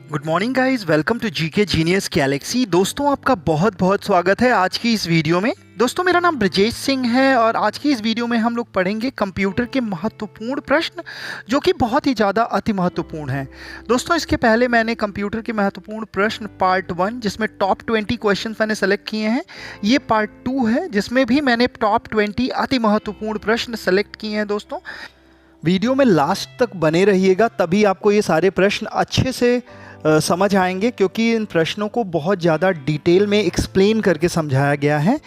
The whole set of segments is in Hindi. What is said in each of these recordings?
Good morning guys, welcome to GK genius galaxy. दोस्तों, आपका बहुत बहुत स्वागत है आज की इस वीडियो में। दोस्तों, मेरा नाम ब्रजेश सिंह है और आज की इस वीडियो में हम लोग पढ़ेंगे कंप्यूटर के महत्वपूर्ण प्रश्न, जो कि बहुत ही ज़्यादा अति महत्वपूर्ण हैं। दोस्तों, इसके पहले मैंने कंप्यूटर के महत्वपूर्ण प्रश्न पार्ट 1, जिसमें टॉप 20 क्वेश्चन मैंने सेलेक्ट किए हैं, ये पार्ट 2 है, जिसमें भी मैंने टॉप 20 अति महत्वपूर्ण प्रश्न सेलेक्ट किए हैं। दोस्तों, वीडियो में लास्ट तक बने रहिएगा, तभी आपको ये सारे प्रश्न अच्छे से समझ आएंगे, क्योंकि इन प्रश्नों को बहुत ज़्यादा डिटेल में एक्सप्लेन करके समझाया गया है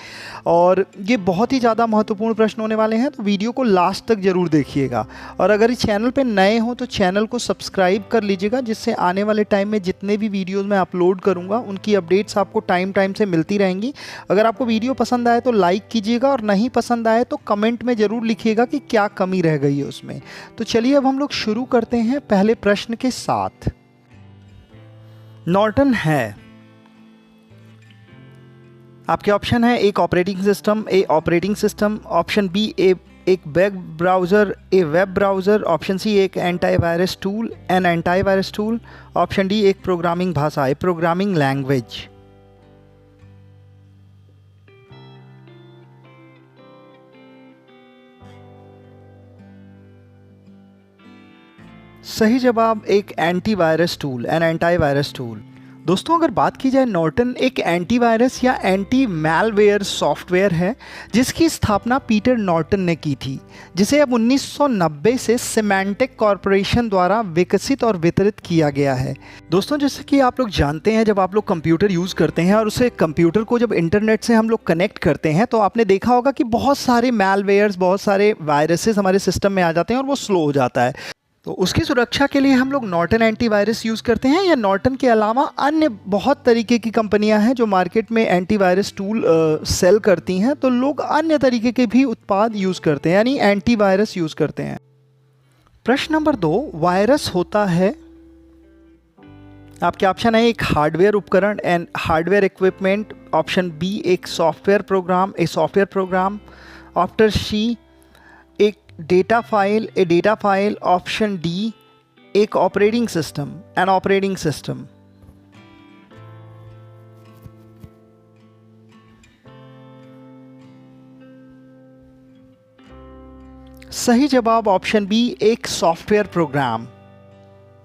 और ये बहुत ही ज़्यादा महत्वपूर्ण प्रश्न होने वाले हैं। तो वीडियो को लास्ट तक ज़रूर देखिएगा और अगर इस चैनल पे नए हो तो चैनल को सब्सक्राइब कर लीजिएगा, जिससे आने वाले टाइम में जितने भी वीडियोज़ मैं अपलोड करूँगा उनकी अपडेट्स आपको टाइम से मिलती रहेंगी। अगर आपको वीडियो पसंद आए तो लाइक कीजिएगा और नहीं पसंद आए तो कमेंट में ज़रूर लिखिएगा कि क्या कमी रह गई है उसमें। तो चलिए अब हम लोग शुरू करते हैं पहले प्रश्न के साथ। नॉर्टन है, आपके ऑप्शन है एक operating system, a operating system, option B एक web browser, a web browser, option C एक antivirus tool, an antivirus tool, option D एक प्रोग्रामिंग भाषा, ए प्रोग्रामिंग लैंग्वेज। सही जवाब एक antivirus tool, an antivirus tool. दोस्तों, अगर बात की जाए, नॉर्टन एक एंटीवायरस या एंटी मैलवेयर सॉफ्टवेयर है जिसकी स्थापना पीटर नॉर्टन ने की थी, जिसे अब 1990 से सिमेंटिक कॉरपोरेशन द्वारा विकसित और वितरित किया गया है। दोस्तों, जैसे कि आप लोग जानते हैं, जब आप लोग कंप्यूटर यूज़ करते हैं और उसे कंप्यूटर को जब इंटरनेट से हम लोग कनेक्ट करते हैं तो आपने देखा होगा कि बहुत सारे मैलवेयर्स, बहुत सारे वायरसेस हमारे सिस्टम में आ जाते हैं और वो स्लो हो जाता है। तो उसकी सुरक्षा के लिए हम लोग नॉर्टन एंटीवायरस यूज़ करते हैं, या नॉर्टन के अलावा अन्य बहुत तरीके की कंपनियां हैं जो मार्केट में एंटीवायरस टूल सेल करती हैं, तो लोग अन्य तरीके के भी उत्पाद यूज़ करते हैं, यानी एंटीवायरस यूज़ करते हैं। प्रश्न नंबर 2, वायरस होता है, आपके ऑप्शन है एक हार्डवेयर उपकरण and hardware equipment, option B एक software program, A software program, option C एक data file, A data file, option D एक operating system, an operating system. सही जवाब ऑप्शन बी एक सॉफ्टवेयर प्रोग्राम।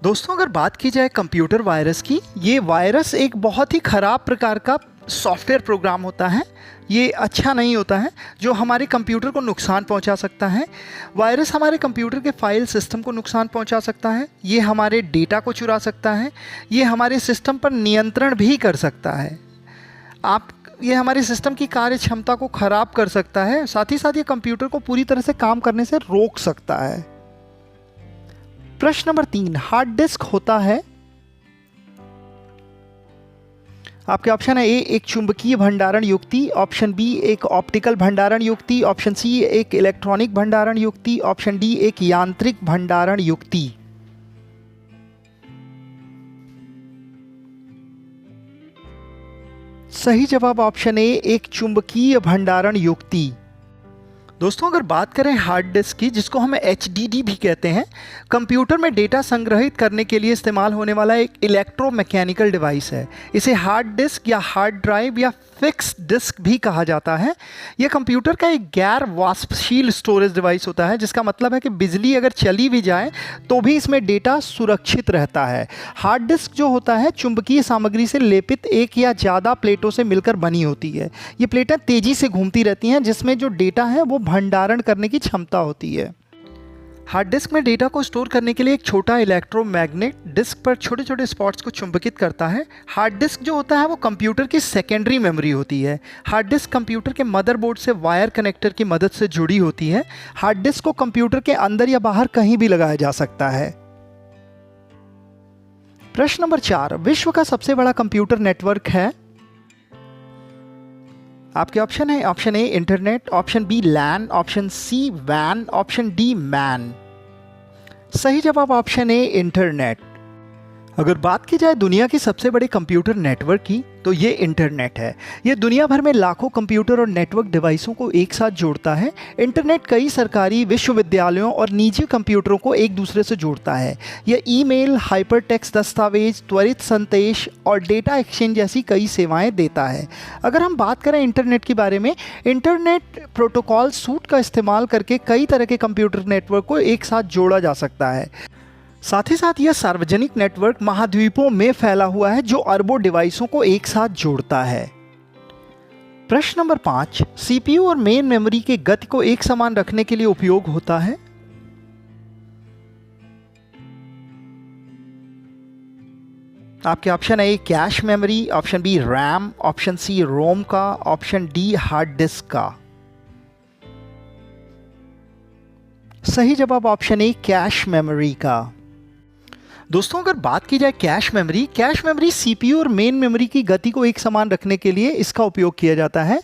दोस्तों, अगर बात की जाए कंप्यूटर वायरस की, ये वायरस एक बहुत ही ख़राब प्रकार का सॉफ्टवेयर प्रोग्राम होता है। ये अच्छा नहीं होता है, जो हमारे कंप्यूटर को नुकसान पहुंचा सकता है। वायरस हमारे कंप्यूटर के फाइल सिस्टम को नुकसान पहुंचा सकता है, ये हमारे डेटा को चुरा सकता है, ये हमारे सिस्टम पर नियंत्रण भी कर सकता है। ये हमारे सिस्टम की कार्य क्षमता को ख़राब कर सकता है, साथ ही साथ ये कंप्यूटर को पूरी तरह से काम करने से रोक सकता है। प्रश्न नंबर 3, हार्ड डिस्क होता है, आपके ऑप्शन है ए एक चुंबकीय भंडारण युक्ति, ऑप्शन बी एक ऑप्टिकल भंडारण युक्ति, ऑप्शन सी एक इलेक्ट्रॉनिक भंडारण युक्ति, ऑप्शन डी एक यांत्रिक भंडारण युक्ति। सही जवाब ऑप्शन ए एक चुंबकीय भंडारण युक्ति। दोस्तों, अगर बात करें हार्ड डिस्क की, जिसको हम HDD भी कहते हैं, कंप्यूटर में डेटा संग्रहित करने के लिए इस्तेमाल होने वाला एक इलेक्ट्रोमैकेनिकल डिवाइस है। इसे हार्ड डिस्क या हार्ड ड्राइव या फिक्स डिस्क भी कहा जाता है। यह कंप्यूटर का एक गैर वाष्पशील स्टोरेज डिवाइस होता है, जिसका मतलब है कि बिजली अगर चली भी जाए तो भी इसमें डेटा सुरक्षित रहता है। हार्ड डिस्क जो होता है, चुंबकीय सामग्री से लेपित एक या ज़्यादा प्लेटों से मिलकर बनी होती है। ये प्लेटें तेज़ी से घूमती रहती हैं, जिसमें जो डेटा है वो भंडारण करने की क्षमता होती है। हार्ड डिस्क में डेटा को स्टोर करने के लिए एक छोटा इलेक्ट्रोमैग्नेट डिस्क पर छोटे छोटे स्पॉट्स को चुंबकित करता है। हार्ड डिस्क जो होता है वो कंप्यूटर की सेकेंडरी मेमोरी होती है। हार्ड डिस्क कंप्यूटर के मदरबोर्ड से वायर कनेक्टर की मदद से जुड़ी होती है। हार्ड डिस्क को कंप्यूटर के अंदर या बाहर कहीं भी लगाया जा सकता है। प्रश्न नंबर 4, विश्व का सबसे बड़ा कंप्यूटर नेटवर्क है, आपके ऑप्शन है option A internet, option B LAN, option C वैन, ऑप्शन डी मैन। सही जवाब ऑप्शन ए इंटरनेट। अगर बात की जाए दुनिया के सबसे बड़े कंप्यूटर नेटवर्क की, तो ये इंटरनेट है। ये दुनिया भर में लाखों कंप्यूटर और नेटवर्क डिवाइसों को एक साथ जोड़ता है। इंटरनेट कई सरकारी, विश्वविद्यालयों और निजी कंप्यूटरों को एक दूसरे से जोड़ता है। यह ईमेल, हाइपरटेक्स्ट दस्तावेज, त्वरित संदेश और डेटा एक्सचेंज जैसी कई सेवाएं देता है। अगर हम बात करें इंटरनेट के बारे में, इंटरनेट प्रोटोकॉल सूट का इस्तेमाल करके कई तरह के कंप्यूटर नेटवर्क को एक साथ जोड़ा जा सकता है। साथ ही साथ यह सार्वजनिक नेटवर्क महाद्वीपों में फैला हुआ है जो अरबों डिवाइसों को एक साथ जोड़ता है। प्रश्न नंबर 5, सीपीयू और मेन मेमोरी के गति को एक समान रखने के लिए उपयोग होता है। आपके ऑप्शन है A cache memory, option B RAM, option C ROM का, ऑप्शन डी हार्ड डिस्क का। सही जवाब ऑप्शन ए कैश मेमोरी का। दोस्तों अगर बात की जाए कैश मेमोरी सीपीयू और मेन मेमोरी की गति को एक समान रखने के लिए इसका उपयोग किया जाता है।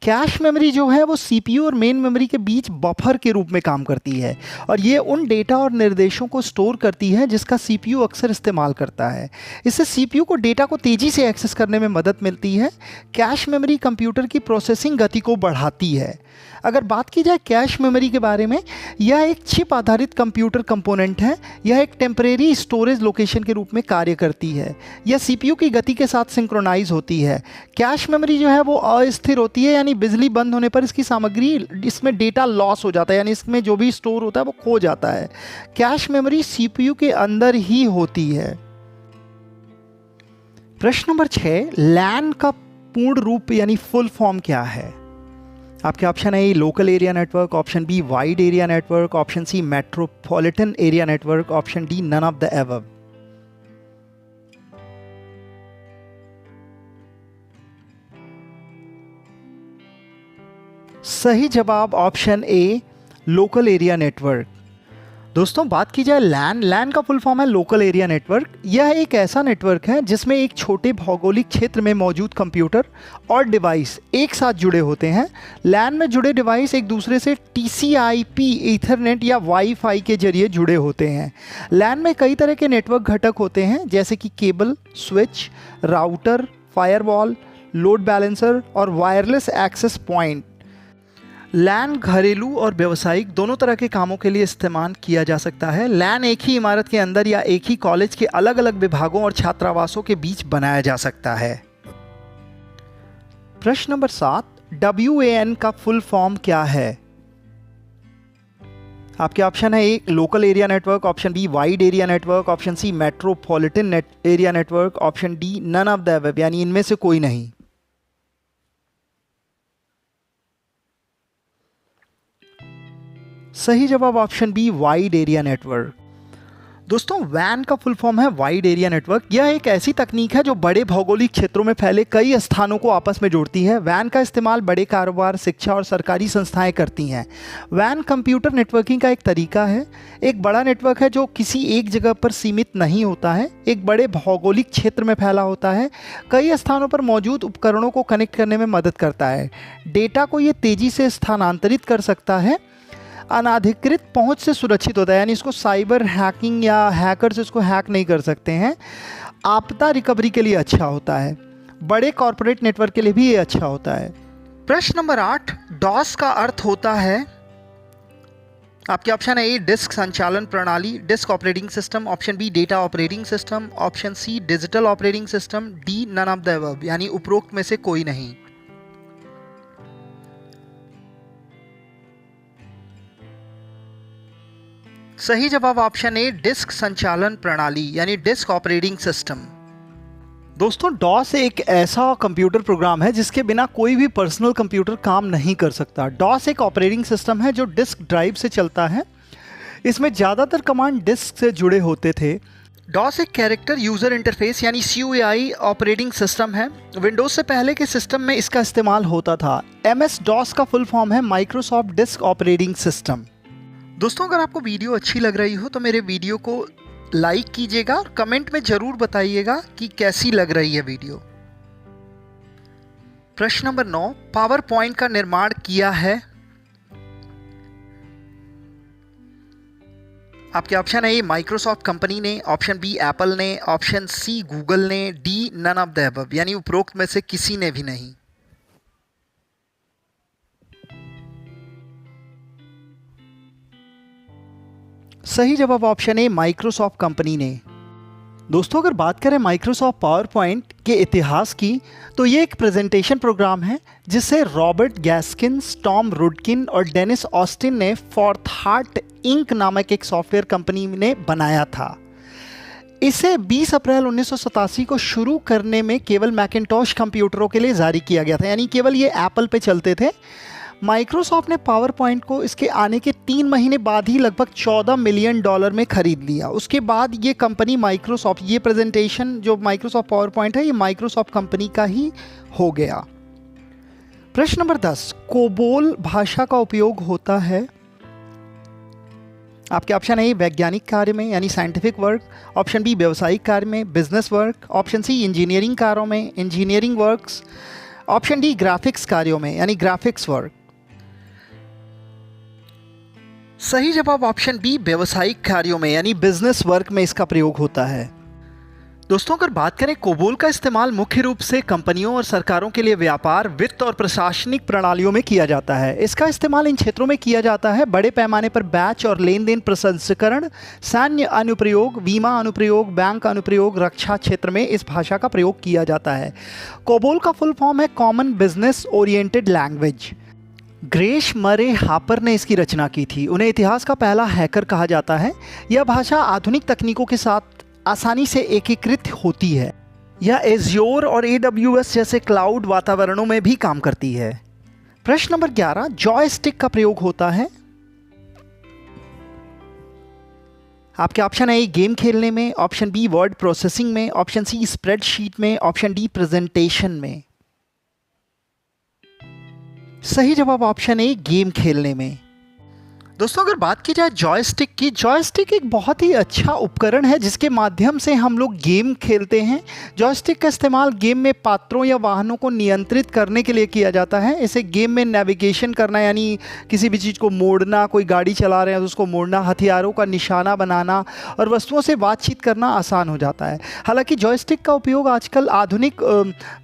कैश मेमोरी जो है वो सीपीयू और मेन मेमोरी के बीच बफर के रूप में काम करती है और ये उन डेटा और निर्देशों को स्टोर करती है जिसका सीपीयू अक्सर इस्तेमाल करता है। इससे सीपीयू को डेटा को तेज़ी से एक्सेस करने में मदद मिलती है। कैश मेमोरी कंप्यूटर की प्रोसेसिंग गति को बढ़ाती है। अगर बात की जाए कैश मेमोरी के बारे में, यह एक चिप आधारित कंप्यूटर कंपोनेंट है। यह एक टेम्परेरी स्टोरेज लोकेशन के रूप में कार्य करती है। यह सीपीयू की गति के साथ सिंक्रोनाइज होती है। कैश मेमोरी जो है वो अस्थिर होती है, यानी बिजली बंद होने पर इसकी सामग्री, इसमें डेटा लॉस हो जाता है, यानी इसमें जो भी स्टोर होता है वो खो जाता है। कैश मेमोरी सीपीयू के अंदर ही होती है। प्रश्न नंबर 6, लैन का पूर्ण रूप यानी फुल फॉर्म क्या है। आपके ऑप्शन है local area network, option B wide area network, option C metropolitan area network, option D none of the above. सही जवाब option A local area network. दोस्तों बात की जाए लैन का फुल फॉर्म है लोकल एरिया नेटवर्क। यह एक ऐसा नेटवर्क है जिसमें एक छोटे भौगोलिक क्षेत्र में मौजूद कंप्यूटर और डिवाइस एक साथ जुड़े होते हैं। लैन में जुड़े डिवाइस एक दूसरे से टीसीआईपी, ईथरनेट या वाईफाई के जरिए जुड़े होते हैं। लैन में कई तरह के नेटवर्क घटक होते हैं जैसे कि cable, switch, router, firewall, load balancer और वायरलेस एक्सेस पॉइंट। लैन घरेलू और व्यावसायिक दोनों तरह के कामों के लिए इस्तेमाल किया जा सकता है। लैन एक ही इमारत के अंदर या एक ही कॉलेज के अलग अलग विभागों और छात्रावासों के बीच बनाया जा सकता है। प्रश्न नंबर 7, WAN का फुल फॉर्म क्या है। आपके ऑप्शन है A local area network, option B wide area network, option C metropolitan area network, option D none of the above, यानी इनमें से कोई नहीं। सही जवाब option B wide area network. दोस्तों वैन का फुल फॉर्म है वाइड एरिया नेटवर्क। यह एक ऐसी तकनीक है जो बड़े भौगोलिक क्षेत्रों में फैले कई स्थानों को आपस में जोड़ती है। वैन का इस्तेमाल बड़े कारोबार, शिक्षा और सरकारी संस्थाएं करती हैं। वैन कंप्यूटर नेटवर्किंग का एक तरीका है। एक बड़ा नेटवर्क है जो किसी एक जगह पर सीमित नहीं होता है, एक बड़े भौगोलिक क्षेत्र में फैला होता है। कई स्थानों पर मौजूद उपकरणों को कनेक्ट करने में मदद करता है। डेटा को ये तेज़ी से स्थानांतरित कर सकता है। अनाधिकृत पहुंच से सुरक्षित होता है, यानी इसको साइबर हैकिंग या हैकर्स इसको हैक नहीं कर सकते हैं। आपदा रिकवरी के लिए अच्छा होता है। बड़े कॉरपोरेट नेटवर्क के लिए भी ये अच्छा होता है। प्रश्न नंबर 8, डॉस का अर्थ होता है। आपके ऑप्शन है ए डिस्क संचालन प्रणाली, disk operating system, option B data operating system, option C digital operating system, D none of the above, यानी उपरोक्त में से कोई नहीं। सही जवाब ऑप्शन ए डिस्क संचालन प्रणाली यानी डिस्क ऑपरेटिंग सिस्टम। दोस्तों डॉस एक ऐसा कंप्यूटर प्रोग्राम है जिसके बिना कोई भी पर्सनल कंप्यूटर काम नहीं कर सकता। डॉस एक ऑपरेटिंग सिस्टम है जो डिस्क ड्राइव से चलता है। इसमें ज़्यादातर कमांड डिस्क से जुड़े होते थे। डॉस एक कैरेक्टर यूज़र इंटरफेस यानी CUI ऑपरेटिंग सिस्टम है। विंडोज़ से पहले के सिस्टम में इसका इस्तेमाल होता था। MS डॉस का फुल फॉर्म है माइक्रोसॉफ्ट डिस्क ऑपरेटिंग सिस्टम। दोस्तों अगर आपको वीडियो अच्छी लग रही हो तो मेरे वीडियो को लाइक कीजिएगा और कमेंट में ज़रूर बताइएगा कि कैसी लग रही है वीडियो। प्रश्न नंबर 9, पावर पॉइंट का निर्माण किया है। आपके ऑप्शन है ए माइक्रोसॉफ्ट कंपनी ने, ऑप्शन बी एप्पल ने, ऑप्शन सी गूगल ने, D none of the above यानी उपरोक्त में से किसी ने भी नहीं। सही जवाब ऑप्शन ए माइक्रोसॉफ्ट कंपनी ने। दोस्तों अगर बात करें माइक्रोसॉफ्ट पावर पॉइंट के इतिहास की तो ये एक प्रेजेंटेशन प्रोग्राम है जिसे रॉबर्ट गैस्किन्स, टॉम रुडकिन और डेनिस ऑस्टिन ने फॉर्थाट इंक नामक एक सॉफ्टवेयर कंपनी ने बनाया था। इसे 20 अप्रैल 1987 को शुरू करने में केवल मैकिन्टॉश कंप्यूटरों के लिए जारी किया गया था, यानी केवल ये एप्पल पे चलते थे। माइक्रोसॉफ्ट ने पावर पॉइंट को इसके आने के 3 महीने बाद ही लगभग $14 मिलियन में खरीद लिया। उसके बाद ये कंपनी माइक्रोसॉफ्ट, ये प्रेजेंटेशन जो माइक्रोसॉफ्ट पावर पॉइंट है ये माइक्रोसॉफ्ट कंपनी का ही हो गया। प्रश्न नंबर 10, कोबोल भाषा का उपयोग होता है। आपके ऑप्शन है वैज्ञानिक कार्य में यानी साइंटिफिक वर्क, ऑप्शन बी व्यवसायिक कार्य में business work, option C engineering कार्यों में engineering works, option D graphics कार्यों में यानी ग्राफिक्स वर्क। सही जवाब ऑप्शन बी व्यवसायिक कार्यों में यानी बिजनेस वर्क में इसका प्रयोग होता है। दोस्तों अगर बात करें कोबोल का इस्तेमाल मुख्य रूप से कंपनियों और सरकारों के लिए व्यापार, वित्त और प्रशासनिक प्रणालियों में किया जाता है। इसका इस्तेमाल इन क्षेत्रों में किया जाता है बड़े पैमाने पर बैच और लेन देन प्रसंस्करण, सैन्य अनुप्रयोग, बीमा अनुप्रयोग, बैंक अनुप्रयोग, रक्षा क्षेत्र में इस भाषा का प्रयोग किया जाता है। कोबोल का फुल फॉर्म है common business oriented language. Greyish मरे हापर ने इसकी रचना की थी। उन्हें इतिहास का पहला हैकर कहा जाता है। यह भाषा आधुनिक तकनीकों के साथ आसानी से एकीकृत होती है। यह एज्योर और AWS जैसे क्लाउड वातावरणों में भी काम करती है। प्रश्न नंबर 11, जॉयस्टिक का प्रयोग होता है। आपके ऑप्शन है गेम खेलने में, ऑप्शन बी वर्ड प्रोसेसिंग में, ऑप्शन सी स्प्रेडशीट में, ऑप्शन डी प्रेजेंटेशन में। सही जवाब ऑप्शन ए गेम खेलने में। दोस्तों अगर बात की जाए जॉयस्टिक की, जॉयस्टिक एक बहुत ही अच्छा उपकरण है जिसके माध्यम से हम लोग गेम खेलते हैं। जॉयस्टिक का इस्तेमाल गेम में पात्रों या वाहनों को नियंत्रित करने के लिए किया जाता है। इसे गेम में नेविगेशन करना यानी किसी भी चीज़ को मोड़ना, कोई गाड़ी चला रहे हैं तो उसको मोड़ना, हथियारों का निशाना बनाना और वस्तुओं से बातचीत करना आसान हो जाता है। हालांकि जॉयस्टिक का उपयोग आजकल आधुनिक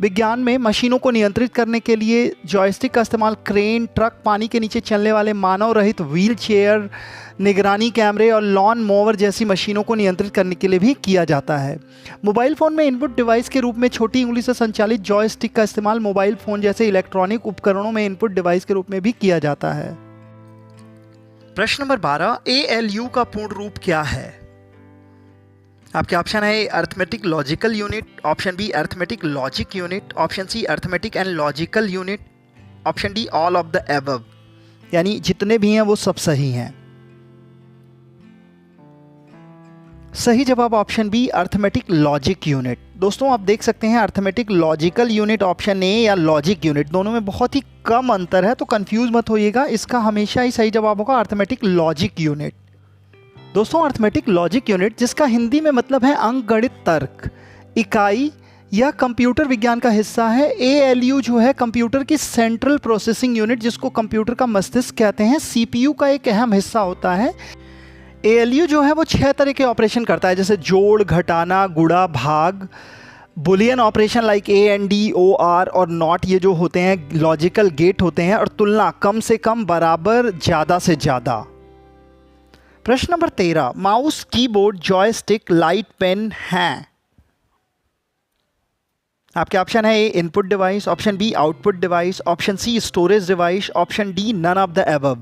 विज्ञान में मशीनों को नियंत्रित करने के लिए जॉयस्टिक का इस्तेमाल क्रेन, ट्रक, पानी के नीचे चलने वाले मानव रहित व्हील चेयर, निगरानी कैमरे और लॉन मोवर जैसी मशीनों को नियंत्रित करने के लिए भी किया जाता है। मोबाइल फ़ोन में इनपुट डिवाइस के रूप में छोटी उंगली से संचालित जॉयस्टिक का इस्तेमाल मोबाइल फ़ोन जैसे इलेक्ट्रॉनिक उपकरणों में इनपुट डिवाइस के रूप में भी किया जाता है। प्रश्न नंबर 12, ALU का पूर्ण रूप क्या है। आपके ऑप्शन है arithmetic logical unit, option B arithmetic logic unit, option C arithmetic and logical unit, option D all of the above यानी जितने भी हैं वो सब सही हैं। सही जवाब option B arithmetic logic unit. दोस्तों आप देख सकते हैं arithmetic logical unit option A या लॉजिक यूनिट दोनों में बहुत ही कम अंतर है, तो कंफ्यूज मत होइएगा। इसका हमेशा ही सही जवाब होगा अर्थमेटिक लॉजिक यूनिट। दोस्तों अर्थमेटिक लॉजिक यूनिट जिसका हिंदी में मतलब है अंकगणित तर्क इकाई यह कंप्यूटर विज्ञान का हिस्सा है। ALU जो है कंप्यूटर की सेंट्रल प्रोसेसिंग यूनिट जिसको कंप्यूटर का मस्तिष्क कहते हैं, CPU का एक अहम हिस्सा होता है। ALU जो है वो 6 तरह के ऑपरेशन करता है जैसे जोड़, घटाना, गुणा, भाग, Boolean operation like AND, OR और नॉट, ये जो होते हैं लॉजिकल गेट होते हैं, और तुलना, कम से कम, बराबर, ज़्यादा से ज़्यादा। प्रश्न number 13, mouse, keyboard, joystick, light pen हैं। आपके ऑप्शन है A input device, option B output device, option C storage device, option D none of the above.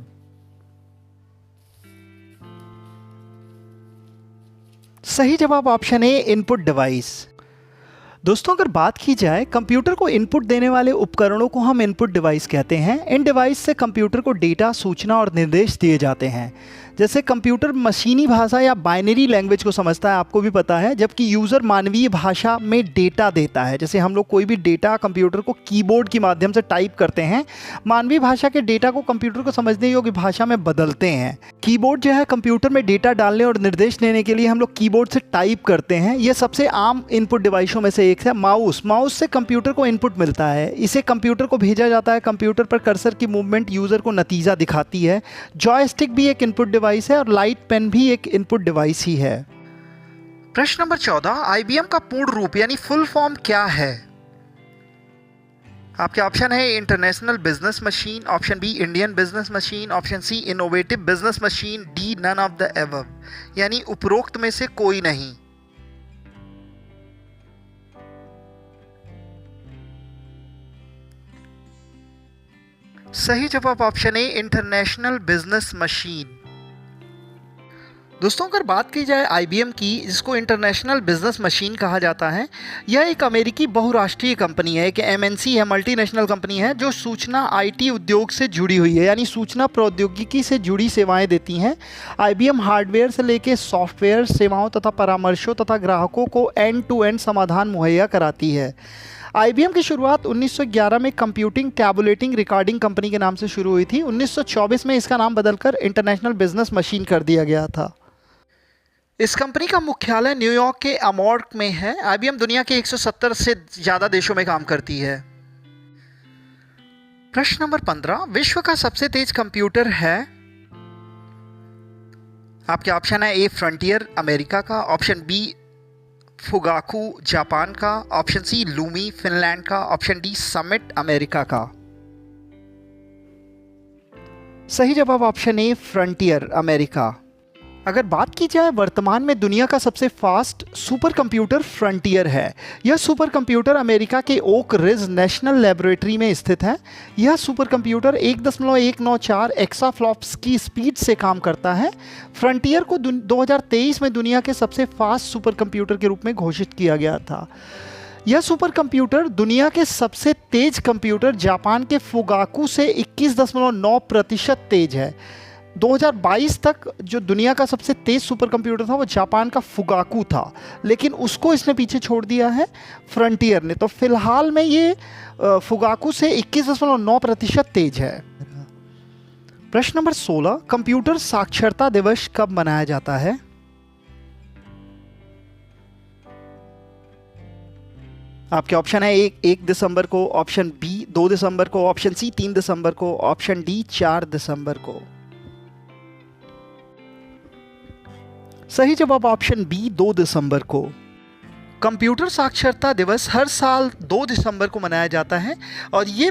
सही जवाब ऑप्शन ए इनपुट डिवाइस। दोस्तों अगर बात की जाए कंप्यूटर को इनपुट देने वाले उपकरणों को हम इनपुट डिवाइस कहते हैं। इन डिवाइस से कंप्यूटर को डेटा, सूचना और निर्देश दिए जाते हैं। जैसे कंप्यूटर मशीनी भाषा या बाइनरी लैंग्वेज को समझता है, आपको भी पता है, जबकि यूज़र मानवीय भाषा में डेटा देता है। जैसे हम लोग कोई भी डेटा कंप्यूटर को कीबोर्ड के माध्यम से टाइप करते हैं, मानवीय भाषा के डेटा को कंप्यूटर को समझने योग्य भाषा में बदलते हैं। कीबोर्ड जो है कंप्यूटर में डेटा डालने और निर्देश देने के लिए हम लोग कीबोर्ड से टाइप करते हैं। ये सबसे आम इनपुट डिवाइसों में से एक है। माउस, माउस से कंप्यूटर को इनपुट मिलता है, इसे कंप्यूटर को भेजा जाता है। कंप्यूटर पर कर्सर की मूवमेंट यूज़र को नतीजा दिखाती है। जॉयस्टिक भी एक इनपुट डिवाइस डिवाइस है और लाइट पेन भी एक इनपुट डिवाइस ही है। प्रश्न नंबर 14, आईबीएम का पूर्ण रूप यानी फुल फॉर्म क्या है? आपके ऑप्शन है international business machine, option B Indian business machine, option C innovative business machine, D none of the above, यानी उपरोक्त में से कोई नहीं। सही जवाब option A international business machine. दोस्तों अगर बात की जाए आईबीएम की, जिसको इंटरनेशनल बिजनेस मशीन कहा जाता है, यह एक अमेरिकी बहुराष्ट्रीय कंपनी है, एक एमएनसी है, मल्टीनेशनल कंपनी है जो सूचना आईटी उद्योग से जुड़ी हुई है, यानी सूचना प्रौद्योगिकी से जुड़ी सेवाएं देती हैं। आईबीएम हार्डवेयर से लेकर सॉफ्टवेयर सेवाओं तथा परामर्शों तथा ग्राहकों को एंड टू एंड समाधान मुहैया कराती है। आईबीएम की शुरुआत 1911 में कंप्यूटिंग टैबुलेटिंग रिकॉर्डिंग कंपनी के नाम से शुरू हुई थी। 1924 में इसका नाम बदलकर इंटरनेशनल बिजनेस मशीन कर दिया गया था। इस कंपनी का मुख्यालय न्यूयॉर्क के अमॉर्क में है। आईबीएम दुनिया के 170 से ज़्यादा देशों में काम करती है। प्रश्न नंबर 15, विश्व का सबसे तेज कंप्यूटर है? आपके ऑप्शन है ए फ्रंटियर अमेरिका का, ऑप्शन बी फुगाकू जापान का, ऑप्शन सी लूमी फिनलैंड का, ऑप्शन डी समिट अमेरिका का। सही जवाब ऑप्शन ए फ्रंटियर अमेरिका। अगर बात की जाए वर्तमान में दुनिया का सबसे फास्ट सुपर कंप्यूटर फ्रंटियर है। यह सुपर कंप्यूटर अमेरिका के ओक रिज नेशनल लेबोरेटरी में स्थित है। यह सुपर कंप्यूटर 1.194 एक्साफ्लॉप्स की स्पीड से काम करता है। फ्रंटियर को 2023 में दुनिया के सबसे फास्ट सुपर कंप्यूटर के रूप में घोषित किया गया था। यह सुपर कंप्यूटर दुनिया के सबसे तेज कंप्यूटर जापान के फुगाकू से 21.9% तेज है। 2022 तक जो दुनिया का सबसे तेज सुपर कंप्यूटर था वो जापान का फुगाकू था, लेकिन उसको इसने पीछे छोड़ दिया है फ्रंटियर ने। तो फिलहाल में ये फुगाकू से 21.9% तेज है। प्रश्न नंबर 16, कंप्यूटर साक्षरता दिवस कब मनाया जाता है? आपके ऑप्शन है 1 दिसंबर को, ऑप्शन बी 2 दिसंबर को, ऑप्शन सी 3 दिसंबर को, ऑप्शन डी 4 दिसंबर को। सही जवाब ऑप्शन बी 2 दिसंबर को। कंप्यूटर साक्षरता दिवस हर साल 2 दिसंबर को मनाया जाता है और ये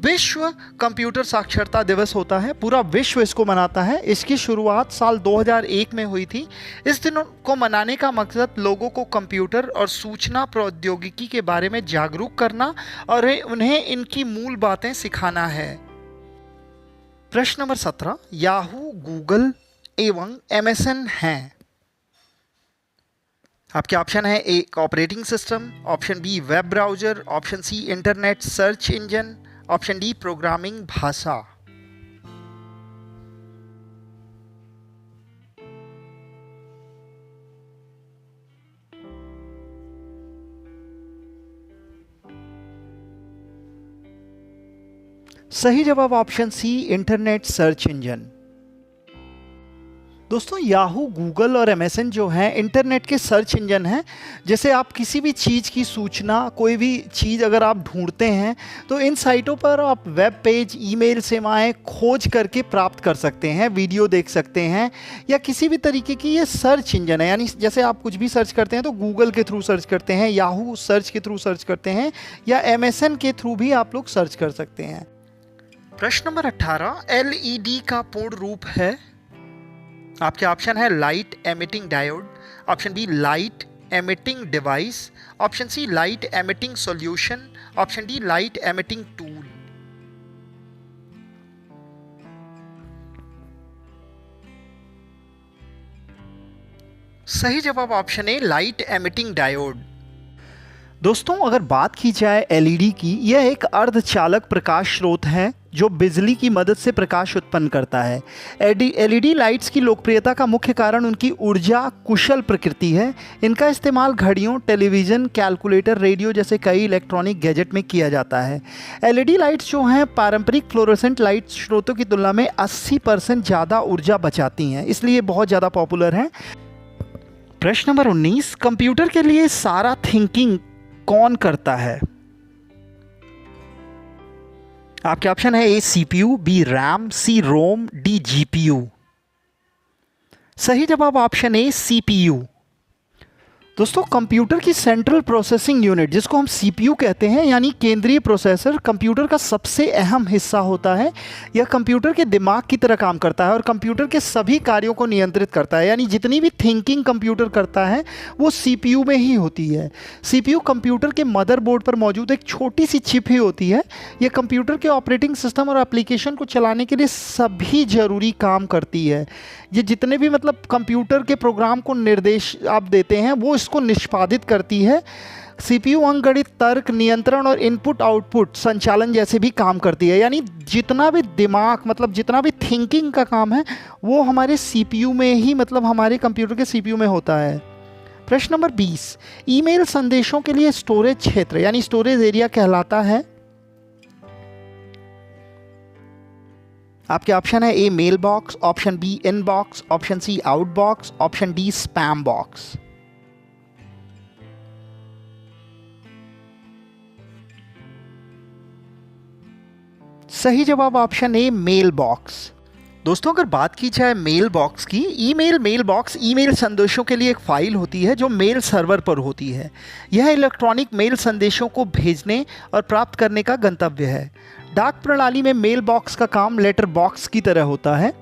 विश्व कंप्यूटर साक्षरता दिवस होता है। पूरा विश्व इसको मनाता है। इसकी शुरुआत साल 2001 में हुई थी। इस दिन को मनाने का मकसद लोगों को कंप्यूटर और सूचना प्रौद्योगिकी के बारे में जागरूक करना और उन्हें इनकी मूल बातें सिखाना है। प्रश्न नंबर 17, याहू, गूगल एवं एमएसएन हैं। आपके ऑप्शन है A operating system, option B web browser, option C internet search engine, option D programming भाषा। सही जवाब option C internet search engine. दोस्तों याहू, गूगल और एमएसएन जो हैं इंटरनेट के सर्च इंजन हैं। जैसे आप किसी भी चीज़ की सूचना, कोई भी चीज़ अगर आप ढूंढते हैं तो इन साइटों पर आप वेब पेज, ईमेल सेवाएं खोज करके प्राप्त कर सकते हैं, वीडियो देख सकते हैं या किसी भी तरीके की ये सर्च इंजन है। यानी जैसे आप कुछ भी सर्च करते हैं तो गूगल के थ्रू सर्च करते हैं, याहू सर्च के थ्रू सर्च करते हैं या एमएसएन के थ्रू भी आप लोग सर्च कर सकते हैं। प्रश्न नंबर 18, एलईडी का पूर्ण रूप है? आपके ऑप्शन है light emitting diode, option B light emitting device, option C light emitting solution, option D light emitting tool. सही जवाब option A light emitting diode. दोस्तों अगर बात की जाए एलईडी की, यह एक अर्धचालक प्रकाश स्रोत है जो बिजली की मदद से प्रकाश उत्पन्न करता है। एलईडी लाइट्स की लोकप्रियता का मुख्य कारण उनकी ऊर्जा कुशल प्रकृति है। इनका इस्तेमाल घड़ियों, टेलीविज़न, कैलकुलेटर, रेडियो जैसे कई इलेक्ट्रॉनिक गैजेट में किया जाता है। एलईडी लाइट्स जो हैं पारंपरिक फ्लोरोसेंट लाइट स्रोतों की तुलना में 80% ज़्यादा ऊर्जा बचाती हैं, इसलिए बहुत ज़्यादा पॉपुलर हैं। प्रश्न नंबर 19, कंप्यूटर के लिए सारा थिंकिंग कौन करता है? आपके ऑप्शन है ए सीपीयू, बी रैम, सी रोम, डी जीपीयू। सही जवाब ऑप्शन ए सीपीयू। दोस्तों कंप्यूटर की सेंट्रल प्रोसेसिंग यूनिट, जिसको हम सीपीयू कहते हैं, यानी केंद्रीय प्रोसेसर, कंप्यूटर का सबसे अहम हिस्सा होता है। यह कंप्यूटर के दिमाग की तरह काम करता है और कंप्यूटर के सभी कार्यों को नियंत्रित करता है, यानी जितनी भी थिंकिंग कंप्यूटर करता है वो सीपीयू में ही होती है। सीपीयू कंप्यूटर के मदरबोर्ड पर मौजूद एक छोटी सी चिप ही होती है। यह कंप्यूटर के ऑपरेटिंग सिस्टम और एप्लीकेशन को चलाने के लिए सभी जरूरी काम करती है। ये जितने भी मतलब कंप्यूटर के प्रोग्राम को निर्देश आप देते हैं वो इसको निष्पादित करती है। सीपीयू अंकगणित, तर्क, नियंत्रण और इनपुट आउटपुट संचालन जैसे भी काम करती है, यानी जितना भी दिमाग मतलब जितना भी थिंकिंग का काम है वो हमारे सीपीयू में ही मतलब हमारे कंप्यूटर के सीपीयू में होता है। प्रश्न नंबर 20, ईमेल संदेशों के लिए स्टोरेज क्षेत्र यानी स्टोरेज एरिया कहलाता है। आपके ऑप्शन है A mail box, option B inbox, option C outbox, option D spam box. सही जवाब ऑप्शन ए मेल बॉक्स। दोस्तों अगर बात की जाए मेल बॉक्स की, ईमेल मेल बॉक्स ईमेल संदेशों के लिए एक फ़ाइल होती है जो मेल सर्वर पर होती है। यह इलेक्ट्रॉनिक मेल संदेशों को भेजने और प्राप्त करने का गंतव्य है। डाक प्रणाली में मेल बॉक्स का काम लेटर बॉक्स की तरह होता है।